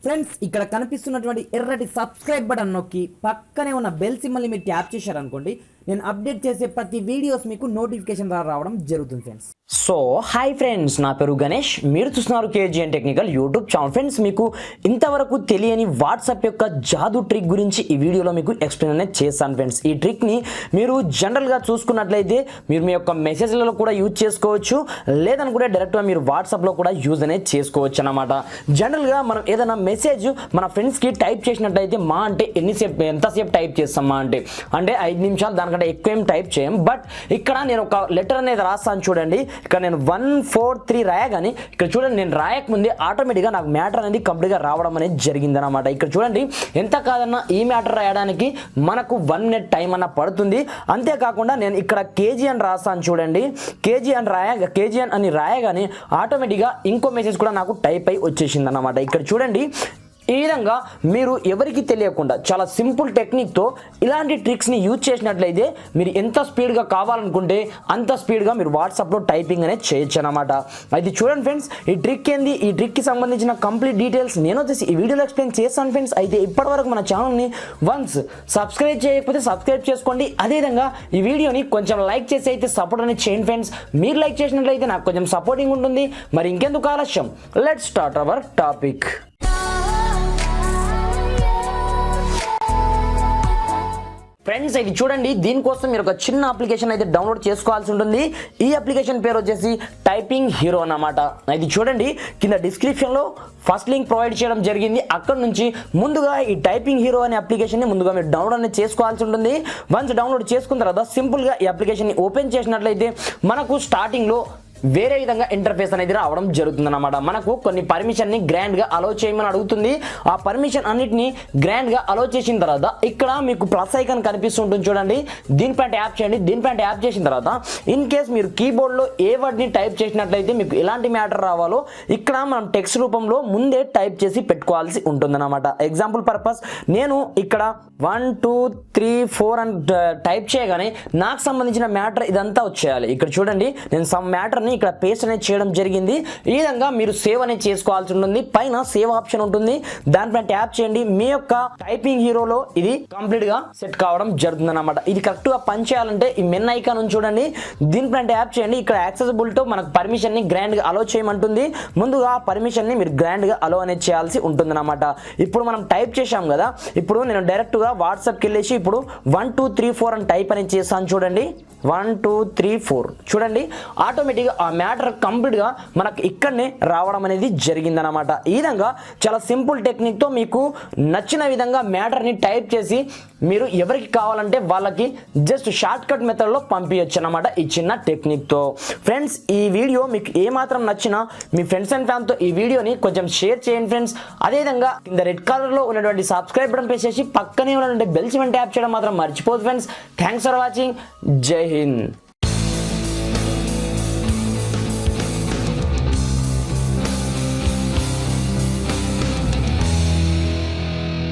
Friends ఇక్కడ కనిపిస్తున్నటువంటి ఎర్రటి సబ్స్క్రైబ్ బటన్ నొక్కి పక్కనే ఉన్న బెల్ సింబల్ని మీరు ట్యాప్ చేశారనుకోండి, నేను అప్డేట్ చేసే ప్రతి వీడియోస్ మీకు నోటిఫికేషన్ ద్వారా రావడం జరుగుతుంది ఫ్రెండ్స్. సో హాయ్ ఫ్రెండ్స్, నా పేరు గణేష్, మీరు చూస్తున్నారు KGN technical YouTube channel. Friends, మీకు ఇంతవరకు తెలియని వాట్సాప్ యొక్క జాదూ ట్రిక్ గురించి ఈ వీడియోలో మీకు ఎక్స్ప్లెయిన్ అనేది చేస్తాను ఫ్రెండ్స్. ఈ ట్రిక్ని మీరు జనరల్గా చూసుకున్నట్లయితే మీరు మీ యొక్క మెసేజ్లలో కూడా యూజ్ చేసుకోవచ్చు, లేదనుకుంటే డైరెక్ట్గా మీరు వాట్సాప్లో కూడా యూజ్ అనేది చేసుకోవచ్చు అన్నమాట. జనరల్గా మనం ఏదైనా మెసేజ్ మన ఫ్రెండ్స్కి టైప్ చేసినట్లయితే మా అంటే ఎంతసేపు టైప్ చేస్తామా అంటే 5 నిమిషాలు, దానికంటే ఎక్కువ ఏం టైప్ చేయం. బట్ ఇక్కడ నేను ఒక లెటర్ అనేది రాస్తాను చూడండి. ఇక్కడ నేను 1 4 3 రాయగానే ఇక్కడ చూడండి, నేను రాయకముందే ఆటోమేటిక్గా నాకు మ్యాటర్ అనేది కంప్లీట్గా రావడం అనేది జరిగిందనమాట. ఇక్కడ చూడండి, ఎంత కాదన్నా ఈ మ్యాటర్ రాయడానికి మనకు 1 మినిట్ టైం అన్న పడుతుంది. అంతేకాకుండా నేను ఇక్కడ కేజీ అని రాస్తాను చూడండి. కేజీ అని రాయగానే ఆటోమేటిక్గా ఇంకో మెసేజ్ కూడా నాకు టైప్ అయి వచ్చేసింది అనమాట. ఇక్కడ చూడండి, ఈ విధంగా మీరు ఎవరికి తెలియకుండా చాలా సింపుల్ టెక్నిక్తో ఇలాంటి ట్రిక్స్ని యూజ్ చేసినట్లయితే మీరు ఎంత స్పీడ్గా కావాలనుకుంటే అంత స్పీడ్గా మీరు వాట్సాప్లో టైపింగ్ అనేది చేయొచ్చు అనమాట. అయితే చూడండి ఫ్రెండ్స్, ఈ ట్రిక్ ఏంది, ఈ ట్రిక్కి సంబంధించిన కంప్లీట్ డీటెయిల్స్ నేను వచ్చేసి ఈ వీడియోలో ఎక్స్ప్లెయిన్ చేస్తాను ఫ్రెండ్స్. అయితే ఇప్పటివరకు మన ఛానల్ని వన్స్ సబ్స్క్రైబ్ చేయకపోతే సబ్స్క్రైబ్ చేసుకోండి. అదేవిధంగా ఈ వీడియోని కొంచెం లైక్ చేసి అయితే సపోర్ట్ అనేది చేయండి ఫ్రెండ్స్. మీరు లైక్ చేసినట్లయితే నాకు కొంచెం సపోర్టింగ్ ఉంటుంది. మరి ఇంకెందుకు ఆలస్యం, let's start our topic. Friends, ఇది చూడండి, దీనికోసం మీరు ఒక చిన్న అప్లికేషన్ అయితే డౌన్లోడ్ చేసుకోవాల్సి ఉంటుంది. ఈ అప్లికేషన్ పేరు వచ్చేసి టైపింగ్ హీరో అన్నమాట. ఇది చూడండి, కింద డిస్క్రిప్షన్లో ఫస్ట్ లింక్ ప్రొవైడ్ చేయడం జరిగింది. అక్కడ నుంచి ముందుగా ఈ టైపింగ్ హీరో అనే అప్లికేషన్ని ముందుగా మీరు డౌన్లోడ్ అనేది చేసుకోవాల్సి ఉంటుంది. వన్స్ డౌన్లోడ్ చేసుకున్న తర్వాత సింపుల్గా ఈ అప్లికేషన్ని ఓపెన్ చేసినట్లయితే మనకు స్టార్టింగ్లో వేరే విధంగా ఇంటర్ఫేస్ అనేది రావడం జరుగుతుంది అనమాట. మనకు కొన్ని పర్మిషన్ని గ్రాండ్గా అలో చేయమని అడుగుతుంది. ఆ పర్మిషన్ అన్నిటిని గ్రాండ్గా అలో చేసిన తర్వాత ఇక్కడ మీకు ప్లస్ ఐకాన్ కనిపిస్తుంటుంది చూడండి, దీనిపై ట్యాప్ చేయండి. దీనిపై ట్యాప్ చేసిన తర్వాత ఇన్ కేస్ మీరు కీబోర్డ్లో ఏ వర్డ్ని టైప్ చేసినట్లయితే మీకు ఎలాంటి మ్యాటర్ రావాలో ఇక్కడ మనం టెక్స్ట్ రూపంలో ముందే టైప్ చేసి పెట్టుకోవాల్సి ఉంటుందన్నమాట. ఎగ్జాంపుల్ పర్పస్ నేను ఇక్కడ 1 2 3 4 అని టైప్ చేయగానే నాకు సంబంధించిన మ్యాటర్ ఇదంతా వచ్చేయాలి. ఇక్కడ చూడండి, నేను సమ్ మ్యాటర్ని ఇక్కడ పేస్ట్ అనేది చేయడం జరిగింది. ఈ విధంగా మీరు సేవ్ అనేది చేసుకోవాల్సి ఉంటుంది. పైన సేవ్ ఆప్షన్ ఉంటుంది, దానిపై ట్యాప్ చేయండి. మీ యొక్క టైపింగ్ హీరోలో ఇది కంప్లీట్ గా సెట్ కావడం జరుగుతుంది అనమాట. ఇది కరెక్ట్ గా పని చేయాలంటే ఈ మెన్ ఐకాన్ ఉంది చూడండి, దీనిపై ట్యాప్ చేయండి. ఇక్కడ యాక్సెసిబుల్ తో మనకు పర్మిషన్ ని గ్రాండ్ గా అలో చేయమంటుంది. ముందుగా పర్మిషన్ ని మీరు గ్రాండ్ గా అలో అనేది చేయాల్సి ఉంటుంది అనమాట. ఇప్పుడు మనం టైప్ చేశాం కదా, ఇప్పుడు నేను డైరెక్ట్ గా వాట్సాప్కి వెళ్ళేసి ఇప్పుడు 1 2 3 4 అని టైప్ అనేది చేస్తాను చూడండి. 1 2 3 4 చూడండి, ఆటోమేటిక్గా ఆ మ్యాటర్ కంప్లీట్గా మనకు ఇక్కడనే రావడం అనేది జరిగిందనమాట. ఈ విధంగా చాలా సింపుల్ టెక్నిక్తో మీకు నచ్చిన విధంగా మ్యాటర్ని టైప్ చేసి మీరు ఎవరికి కావాలంటే వాళ్ళకి జస్ట్ షార్ట్ కట్ మెథడ్లో పంపించచ్చు అనమాట ఈ చిన్న టెక్నిక్తో. ఫ్రెండ్స్, ఈ వీడియో మీకు ఏమాత్రం నచ్చినా మీ ఫ్రెండ్స్ అండ్ ఫ్యాన్తో ఈ వీడియోని కొంచెం షేర్ చేయండి ఫ్రెండ్స్. అదేవిధంగా కింద రెడ్ కలర్లో ఉన్నటువంటి సబ్స్క్రైబ్ బటన్ ప్రెస్ చేసి పక్కనే ఉన్నటువంటి బెల్ సింబల్ ట్యాప్ చేయడం మాత్రం మర్చిపోదు ఫ్రెండ్స్. Thanks for watching. జై హింద్.